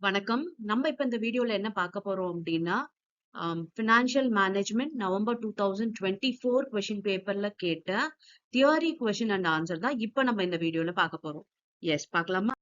வணக்கம். நம்ம இப்ப இந்த வீடியோல என்ன பார்க்க போறோம் அப்படின்னா, ஃபினான்ஷியல் மேனேஜ்மெண்ட் நவம்பர் 2024 கொஸ்டின் பேப்பர்ல கேட்ட தியரி கொஸ்டின் அண்ட் ஆன்சர் தான் இப்ப நம்ம இந்த வீடியோல பார்க்க போறோம். எஸ் பார்க்கலாமா?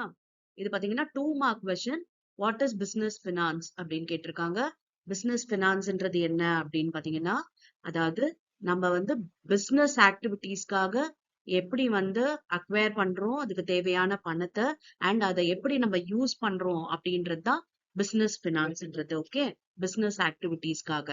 இது பாத்தீங்கன்னா 2 mark question. What is business finance அப்படின்னு கேட்டிருக்காங்க. பிசினஸ் ஃபினான்ஸ்ன்றது என்ன அப்படின்னு பாத்தீங்கன்னா, அதாவது நம்ம வந்து பிசினஸ் ஆக்டிவிட்டீஸ்க்காக எப்படி வந்து அக்வயர் பண்றோம், அதுக்கு தேவையான பணத்தை அண்ட் அதை எப்படி நம்ம யூஸ் பண்றோம் அப்படின்றது தான் பிசினஸ் ஃபினான்ஸ்ன்றது. ஓகே, பிசினஸ் ஆக்டிவிட்டீஸ்க்காக.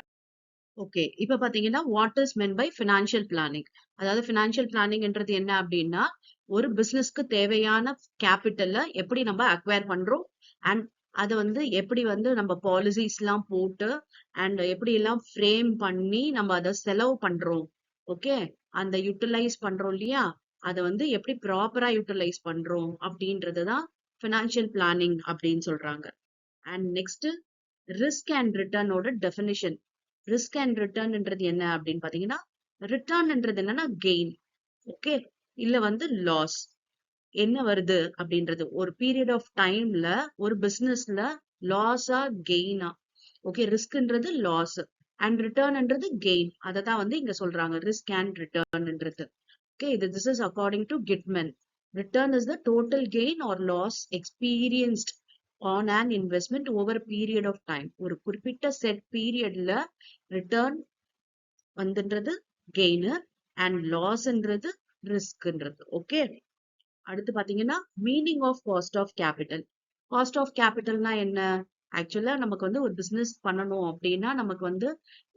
ஓகே, இப்ப பாத்தீங்கன்னா what is meant by financial planning. அதாவது ஃபினான்ஷியல் பிளானிங்ன்றது என்ன அப்படின்னா, ஒரு பிசினஸ்க்கு தேவையான கேபிட்டலை எப்படி நம்ம அக்வயர் பண்றோம் அண்ட் அதை வந்து எப்படி வந்து நம்ம பாலிசிஸ் எல்லாம் போட்டு அண்ட் எப்படி எல்லாம் ஃப்ரேம் பண்ணி நம்ம அதை செலவு பண்றோம். ஓகே, அந்த யூட்டிலைஸ் பண்றோம் இல்லையா, அதை வந்து எப்படி ப்ராப்பரா யூட்டிலைஸ் பண்றோம் அப்படின்றதுதான் ஃபினான்ஷியல் பிளானிங் அப்படின்னு சொல்றாங்க. அண்ட் நெக்ஸ்ட் ரிஸ்க் அண்ட் ரிட்டர்னோட டெஃபினிஷன். ரிஸ்க் அண்ட் ரிட்டர்ன்ன்றது என்ன அப்படின்னு பாத்தீங்கன்னா, ரிட்டர்ன்ன்றது என்னன்னா கெயின். ஓகே, இல்ல வந்து லாஸ் என்ன வருது அப்படின்றது ஒரு பீரியட் ஆஃப் டைம்ல ஒரு பிசினஸ்ல லாஸா கெயினா. ஓகே, ரிஸ்க்ன்றது லாஸ் அண்ட் ரிட்டர்ன்ன்றது கெயின். அதை தான் வந்து இங்க சொல்றாங்க ரிஸ்க் அண்ட் ரிட்டர்ன்ன்றது. Okay, this is according to Gitman. Return is the total gain or loss experienced on an investment over a period of time. ஒரு குறிப்பிட்ட செட் பீரியட்ல ரிட்டர்ன் வந்துன்றது கெயின் அண்ட் லாஸ்ன்றது ரிஸ்க்ன்றது. ஓகே, அடுத்து பாத்தீங்கன்னா meaning of cost of capital. Cost of கேபிட்டல்னா என்ன? ஆக்சுவலா நமக்கு வந்து ஒரு பிசினஸ் பண்ணணும் அப்படின்னா நமக்கு வந்து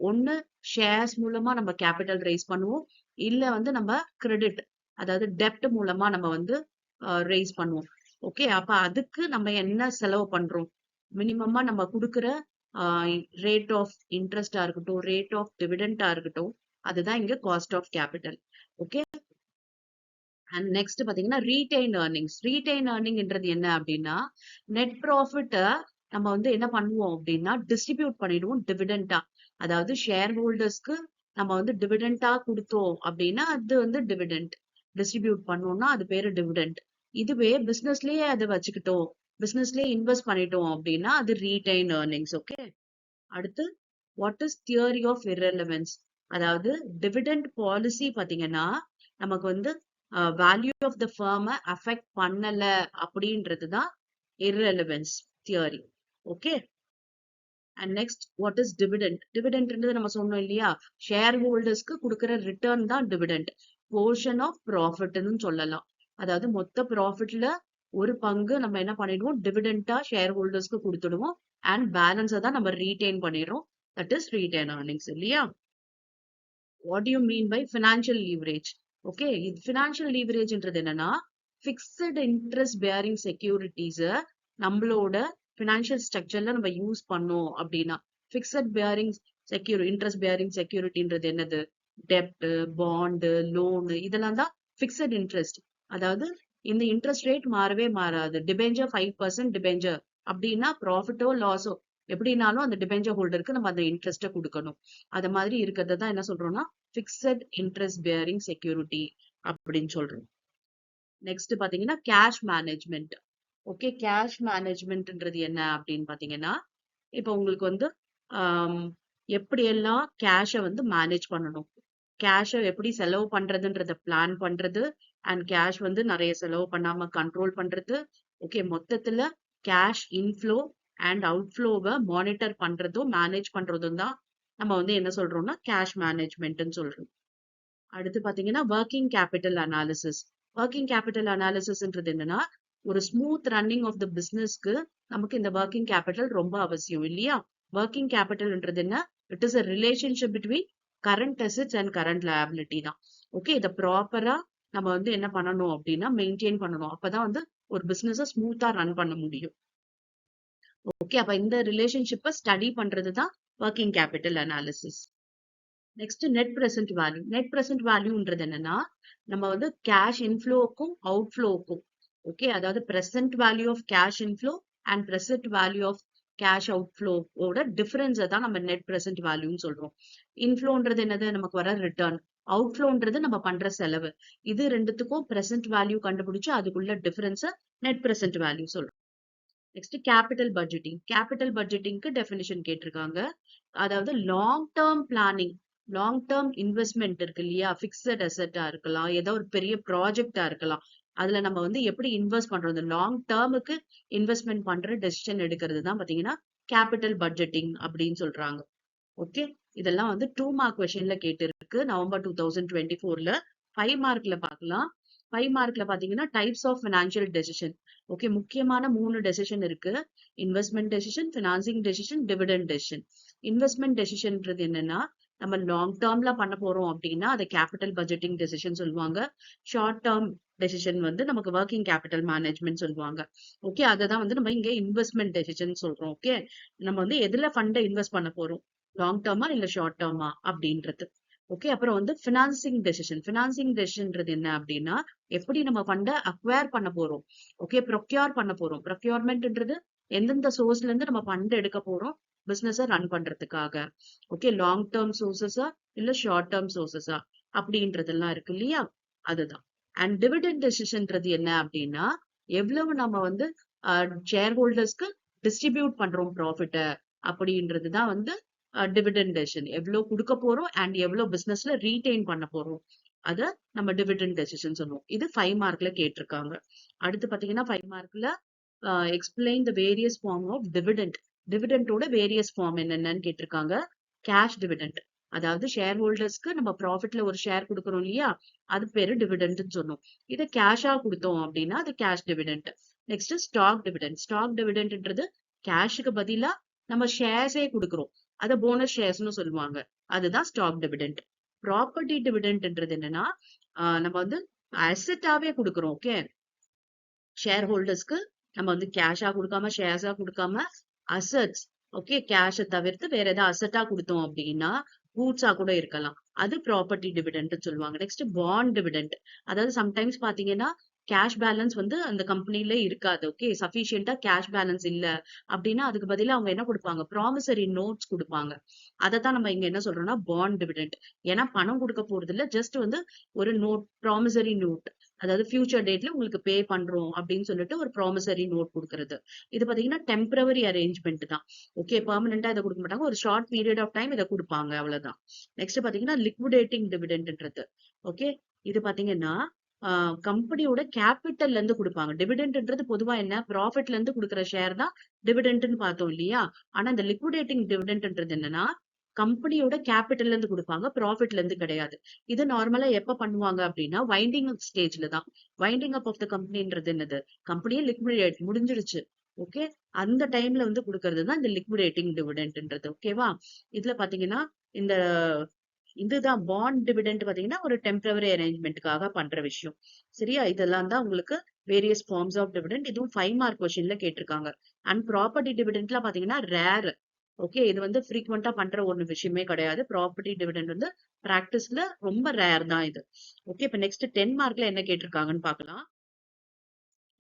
ஒண்ணு ஷேர்ஸ் மூலமா நம்ம கேபிட்டல் ரைஸ் பண்ணுவோம், இல்ல வந்து நம்ம கிரெடிட் அதாவது டெப்ட் மூலமா நம்ம வந்து ரைஸ் பண்ணுவோம். ஓகே, அப்ப அதுக்கு நம்ம என்ன செலவு பண்றோம், மினிமமா நம்ம கொடுக்குற ரேட் ஆஃப் இன்ட்ரெஸ்டா இருக்கட்டும், ரேட் ஆஃப் டிவிடெண்டா இருக்கட்டும், அதுதான் இங்க cost of capital. Okay, and next பாத்தீங்கன்னா ரீடைன் ஏர்னிங்ஸ். ரீடைன் ஏர்னிங்ன்றது என்ன அப்படின்னா, நெட் ப்ராஃபிட்ட நம்ம வந்து என்ன பண்ணுவோம் அப்படின்னா டிஸ்ட்ரிபியூட் பண்ணிடுவோம் டிவிடெண்டா. அதாவது ஷேர் ஹோல்டர்ஸ்க்கு நம்ம வந்து டிவிடெண்டா கொடுத்தோம் அப்படின்னா அது வந்து டிவிடெண்ட். டிஸ்ட்ரிபியூட் பண்ணோம்னா அது பேரு டிவிடெண்ட். இதுவே பிசினஸ்லயே அதை வச்சுக்கிட்டோம், பிசினஸ்லயே இன்வெஸ்ட் பண்ணிட்டோம் அப்படின்னா அது ரீடைன் ஏர்னிங்ஸ். ஓகே, அடுத்து what is theory of irrelevance. அதாவது டிவிடெண்ட் பாலிசி பாத்தீங்கன்னா நமக்கு வந்து வேல்யூ ஆஃப் த ஃபர்மை அஃபெக்ட் பண்ணல அப்படின்றதுதான் irrelevance theory. Okay, and next what is dividend. டிவிடெண்ட்ன்றது நம்ம சொன்னோம் இல்லையா, ஷேர் ஹோல்டர்ஸ்க்கு கொடுக்குற ரிட்டர்ன் தான் டிவிடெண்ட். போர்ஷன் ஆஃப் ப்ராஃபிட்னு சொல்லலாம். அதாவது மொத்த ப்ராஃபிட்ல ஒரு பங்கு நம்ம என்ன பண்ணிடுவோம், டிவிடெண்டா ஷேர் ஹோல்டர்ஸ்க்கு கொடுத்துடுவோம் அண்ட் பேலன்ஸை தான் நம்ம ரீடைன் பண்ணிடுறோம். தட் இஸ் ரீடைன் ஏர்னிங்ஸ் இல்லையா. What you mean by financial leverage? Okay, இது ஃபினான்ஷியல் லீவரேஜ்ன்றது என்னன்னா ஃபிக்ஸட் இன்ட்ரெஸ்ட் பேரிங் செக்யூரிட்டிஸ நம்மளோட ஃபினான்ஷியல் ஸ்ட்ரக்சர்ல நம்ம யூஸ் பண்ணோம் அப்படின்னா, ஃபிக்ஸட் பேரிங் இன்ட்ரெஸ்ட் பேரிங் செக்யூரிட்டின்றது என்னது, டெப்ட், பாண்டு, லோனு, இதெல்லாம் தான் ஃபிக்ஸட் இன்ட்ரெஸ்ட். அதாவது இந்த இன்ட்ரெஸ்ட் ரேட் மாறவே மாறாது. டிபெஞ்சர் 5% டிபெஞ்சர் அப்படின்னா ப்ராஃபிட்டோ லாஸோ எப்படினாலும் அந்த டிபெஞ்சர் ஹோல்டருக்கு நம்ம அந்த இன்ட்ரெஸ்ட்டை கொடுக்கணும். அது மாதிரி இருக்கிறத தான் என்ன சொல்றோம்னா ஃபிக்ஸட் இன்ட்ரெஸ்ட் பேரிங் செக்யூரிட்டி அப்படின்னு சொல்றோம். நெக்ஸ்ட் பாத்தீங்கன்னா கேஷ் மேனேஜ்மெண்ட். ஓகே, கேஷ் மேனேஜ்மெண்ட்ன்றது என்ன அப்படின்னு பாத்தீங்கன்னா, இப்போ உங்களுக்கு வந்து எப்படியெல்லாம் கேஷை வந்து மேனேஜ் பண்ணணும், கேஷை எப்படி செலவு பண்றதுன்றத பிளான் பண்றது அண்ட் கேஷ் வந்து நிறைய செலவு பண்ணாம கண்ட்ரோல் பண்றது. ஓகே, மொத்தத்துல கேஷ் இன்ஃப்ளோ அண்ட் அவுட்ஃப்ளோவை மானிட்டர் பண்றதும் மேனேஜ் பண்றதும் தான் நம்ம வந்து என்ன சொல்றோம்னா கேஷ் மேனேஜ்மெண்ட்னு சொல்றோம். அடுத்து பாத்தீங்கன்னா working capital analysis. Working capital அனாலிசிஸ்ன்றது என்னன்னா, ஒரு ஸ்மூத் ரன்னிங் ஆஃப் த பிசினஸ்க்கு நமக்கு இந்த ஒர்க்கிங் கேபிட்டல் ரொம்ப அவசியம் இல்லையா. ஒர்க்கிங் கேபிட்டல்ன்றது என்ன, it is a relationship between current assets and current liability தான். ஓகே, இதை ப்ராப்பரா நம்ம வந்து என்ன பண்ணணும் அப்படின்னா மெயின்டைன் பண்ணணும். அப்பதான் வந்து ஒரு பிசினஸை ஸ்மூத்தா ரன் பண்ண முடியும். ஓகே, அப்ப இந்த ரிலேஷன்ஷிப்பை ஸ்டடி பண்றது தான் working capital analysis. Next net present value. Net present வேல்யூன்றது என்னன்னா, நம்ம வந்து கேஷ் இன்ஃப்ளோவுக்கும் அவுட்ஃப்ளோவுக்கும், ஓகே, அதாவது present value of cash inflow and present value of cash அவுட்ஃப்ளோவோட டிஃபரன்ஸை தான் நம்ம நெட் பிரசன்ட் வேல்யூன்னு சொல்றோம். இன்ஃப்ளோன்றது என்னது, நமக்கு வர ரிட்டர்ன். அவுட்ஃப்ளோன்றது நம்ம பண்ற செலவு. இது ரெண்டுத்துக்கும் பிரசன்ட் வேல்யூ கண்டுபிடிச்சு அதுக்குள்ள டிஃபரன்ஸை நெட் பிரசன்ட் வேல்யூ சொல்றோம். Next capital budgeting. கேபிட்டல் பட்ஜெட்டிங்க்கு டெஃபினிஷன் கேட்டிருக்காங்க. அதாவது long term planning, long term investment இருக்கு இல்லையா? பிக்ஸட் அசெட்டா இருக்கலாம், ஏதோ ஒரு பெரிய ப்ராஜெக்டா இருக்கலாம். அதுல நம்ம வந்து எப்படி இன்வெஸ்ட் பண்றோம், இந்த லாங் டேர்முக்கு இன்வெஸ்ட்மெண்ட் பண்ற டெசிஷன் எடுக்கிறது தான் பாத்தீங்கன்னா கேபிட்டல் பட்ஜெட்டிங் அப்படின்னு சொல்றாங்க. ஓகே, இதெல்லாம் வந்து 2 மார்க் கொஸ்டின்ல கேட்டிருக்கு நவம்பர் 2024ல. 5 மார்க்ல பார்க்கலாம். 5 மார்க்ல பாத்தீங்கன்னா types of financial decision. Okay, முக்கியமான 3 டெசிஷன் இருக்கு. Investment decision, financing decision, dividend decision. Investment டெசிஷன்ன்றது என்னன்னா, நம்ம லாங் டேர்ம்ல பண்ண போறோம் அப்படின்னா அதை கேபிட்டல் பட்ஜெட்டிங் டெசிஷன் சொல்லுவாங்க. ஷார்ட் டேர்ம் டெசிஷன் வந்து நமக்கு ஒர்க்கிங் கேபிட்டல் மேனேஜ்மெண்ட் சொல்லுவாங்க. ஓகே, அதை தான் வந்து நம்ம இங்க இன்வெஸ்ட்மெண்ட் டெசிஷன் சொல்றோம். ஓகே, நம்ம வந்து எதுல ஃபண்டை இன்வெஸ்ட் பண்ண போறோம், லாங் டேர்மா இல்ல ஷார்ட் டேர்மா அப்படின்றது. ஓகே, அப்புறம் வந்து ஃபினான்சிங் டெசிஷன். ஃபினான்சிங் டெசிஷன்ன்றது என்ன அப்படின்னா, எப்படி நம்ம ஃபண்டை அக்வயர் பண்ண போறோம். ஓகே, ப்ரொக்யூர் பண்ண போறோம். ப்ரொக்யூர்மெண்ட்ன்றது எந்தெந்த சோர்ஸ்ல இருந்து நம்ம ஃபண்ட் எடுக்க போறோம் பிசினஸ ரன் பண்றதுக்காக. ஓகே, லாங் டேர்ம் சோர்சஸா இல்ல ஷார்ட் டேர்ம் சோர்சஸா அப்படின்றதெல்லாம் இருக்கு இல்லையா? அதுதான். அண்ட் டிவிடெண்ட் டெசிஷன்ன்றது என்ன அப்படின்னா, எவ்வளவு நம்ம வந்து ஷேர் ஹோல்டர்ஸ்க்கு டிஸ்ட்ரிபியூட் பண்றோம் ப்ராஃபிட்ட அப்படின்றது தான் வந்து டிவிடெண்ட் டெசிஷன். எவ்வளவு கொடுக்க போறோம் அண்ட் எவ்வளவு பிசினஸ்ல ரீடைன் பண்ண போறோம், அத நம்ம டிவிடெண்ட் டெசிஷன் சொல்லுவோம். இது 5 மார்க்ல கேட்டிருக்காங்க. அடுத்து பாத்தீங்கன்னா 5 மார்க்ல explain the various form of dividend. டிவிடெண்டோட வேரியஸ் ஃபார்ம் என்னென்னு கேட்டிருக்காங்க. கேஷ் டிவிடெண்ட், அதாவது ஷேர் ஹோல்டர்ஸ்க்கு நம்ம ப்ராஃபிட்ல ஒரு ஷேர் கொடுக்குறோம் இல்லையா, அது பேரு டிவிடெண்ட்னு சொன்னோம். இதை கேஷா கொடுத்தோம் அப்படின்னா அது cash dividend. Next stock dividend. Stock டிவிடெண்ட்ன்றது கேஷுக்கு பதிலா நம்ம ஷேர்ஸே கொடுக்குறோம், அத போனஸ் ஷேர்ஸ்னு சொல்லுவாங்க. அதுதான் ஸ்டாக் டிவிடெண்ட். ப்ராப்பர்ட்டி டிவிடெண்ட்ன்றது என்னன்னா, நம்ம வந்து அசெட்டாவே கொடுக்குறோம். ஓகே, ஷேர் ஹோல்டர்ஸ்க்கு நம்ம வந்து கேஷா கொடுக்காம ஷேர்ஸா கொடுக்காம அசெட்ஸ், ஓகே, கேஷை தவிர்த்து வேற ஏதாவது அசெட்டா கொடுத்தோம் அப்படின்னா கூட்ஸா கூட இருக்கலாம், அது ப்ராப்பர்ட்டி டிவிடெண்ட் சொல்லுவாங்க. Next bond dividend. அதாவது சம்டைம்ஸ் பாத்தீங்கன்னா கேஷ் பேலன்ஸ் வந்து அந்த கம்பெனில இருக்காது. ஓகே, சஃபிஷியன்டா கேஷ் பேலன்ஸ் இல்ல அப்படின்னா அதுக்கு பதிலா அவங்க என்ன கொடுப்பாங்க, ப்ராமிசரி நோட்ஸ் கொடுப்பாங்க. அதை தான் நம்ம இங்க என்ன சொல்றோம்னா பாண்ட் டிவிடெண்ட். ஏன்னா பணம் கொடுக்க போறது இல்ல, ஜஸ்ட் வந்து ஒரு நோட், ப்ராமிசரி நோட், அதாவது ஃபியூச்சர் டேட்ல உங்களுக்கு பே பண்றோம் அப்படின்னு சொல்லிட்டு ஒரு ப்ராமிசரி நோட் கொடுக்கறது. இது பாத்தீங்கன்னா டெம்பரவரி அரேஞ்ச்மெண்ட் தான். ஓகே, பெர்மனண்டா இதை கொடுக்க மாட்டாங்க, ஒரு ஷார்ட் பீரியட் ஆஃப் டைம் இதை கொடுப்பாங்க, அவ்வளவுதான். நெக்ஸ்ட் பாத்தீங்கன்னா லிக்விடேட்டிங் டிவிடெண்ட்ன்றது. ஓகே, இது பாத்தீங்கன்னா கம்பெனியோட கேபிட்டல்ல இருந்து கொடுப்பாங்க. டிவிடெண்ட்ன்றது பொதுவா என்ன, ப்ராஃபிட்ல இருந்து கொடுக்குற ஷேர் தான் டிவிடெண்ட்னு பார்த்தோம் இல்லையா? ஆனா இந்த லிக்விடேட்டிங் டிவிடெண்ட்ன்றது என்னன்னா, கம்பெனியோட கேபிட்டல்ல இருந்து கொடுப்பாங்க, ப்ராஃபிட்ல இருந்து கிடையாது. இது நார்மலா எப்ப பண்ணுவாங்க அப்படின்னா வைண்டிங் அப் ஸ்டேஜ்ல தான். வைண்டிங் அப் ஆஃப் த கம்பெனின்றது என்னது, கம்பெனியே லிக்விடேட் முடிஞ்சிருச்சு. ஓகே, அந்த டைம்ல வந்து கொடுக்கறது தான் இந்த லிக்விடேட்டிங் டிவிடெண்ட்ன்றது. ஓகேவா? இதுல பாத்தீங்கன்னா இந்த இதுதான் பாண்ட் டிவிடெண்ட் பாத்தீங்கன்னா ஒரு டெம்பரவரி அரேஞ்ச்மெண்ட்டுக்காக பண்ற விஷயம். சரியா? இதெல்லாம் தான் உங்களுக்கு வேரியஸ் ஃபார்ம்ஸ் ஆஃப் டிவிடெண்ட். இதுவும் 5 மார்க் கொஸ்டின்ல கேட்டிருக்காங்க. அண்ட் ப்ராப்பர்ட்டி டிவிடெண்ட்லாம் பாத்தீங்கன்னா ரேர். ஓகே, இது வந்து ஃப்ரீக்வெண்டா பண்ற ஒரு விஷயமே கிடையாது. ப்ராப்பர்ட்டி டிவிடெண்ட் வந்து பிராக்டிஸ்ல ரொம்ப ரேர் தான் இது. ஓகே, இப்ப நெக்ஸ்ட் 10 மார்க்ல என்ன கேட்டிருக்காங்கன்னு பாக்கலாம்.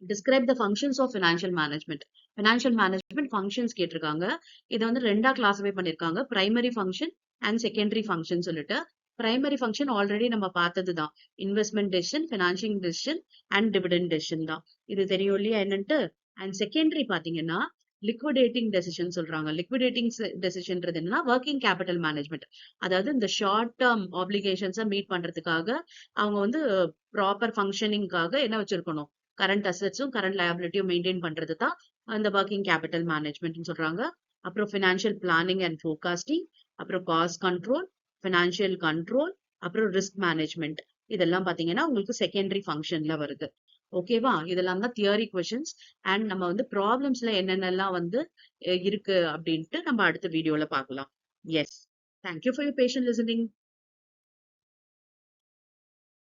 Describe the functions of financial management. Financial management functions கேட்டிருக்காங்க. இதை வந்து 2ஆ கிளாஸிஃபை பண்ணிருக்காங்க, primary function and secondary function சொல்லிட்டு. பிரைமரி ஃபங்க்ஷன் ஆல்ரெடி நம்ம பார்த்தது தான், investment decision, financing decision and dividend decision தான். இது தெரியும் இல்லையா என்னன்ட்டு. அண்ட் செகண்டரி பாத்தீங்கன்னா லிக்விடேட்டிங் டெசிஷன் சொல்றாங்க. லிக்விடேட்டிங் டெசிஷன்ன்றது என்னன்னா ஒர்க்கிங் கேபிட்டல் மேனேஜ்மெண்ட். அதாவது இந்த ஷார்ட் டேர்ம் ஆப்ளிகேஷன்ஸை மீட் பண்றதுக்காக அவங்க வந்து ப்ராப்பர் ஃபங்க்ஷனிங்காக என்ன வச்சிருக்கணும், கரண்ட் அசெட்ஸும் கரண்ட் லயபிலிட்டியும் மெயின்டைன் பண்றது தான் அந்த ஒர்க்கிங் கேபிட்டல் மேனேஜ்மெண்ட் சொல்றாங்க. அப்புறம் ஃபினான்ஷியல் பிளானிங் அண்ட் ஃபோர்காஸ்டிங், அப்புறம் காஸ்ட் கண்ட்ரோல், ஃபினான்ஷியல் கண்ட்ரோல், அப்புறம் ரிஸ்க் மேனேஜ்மெண்ட். இதெல்லாம் பாத்தீங்கன்னா உங்களுக்கு செகண்டரி ஃபங்க்ஷன்ல வருது. ஓகேவா? இதெல்லாம் தான் தியரி கொஸ்டின்ஸ். அண்ட் நம்ம வந்து ப்ராப்ளம்ஸ்ல என்னென்னலாம் வந்து இருக்கு அப்படின்ட்டு நம்ம அடுத்த வீடியோல பார்க்கலாம். Yes, thank you for your patient listening.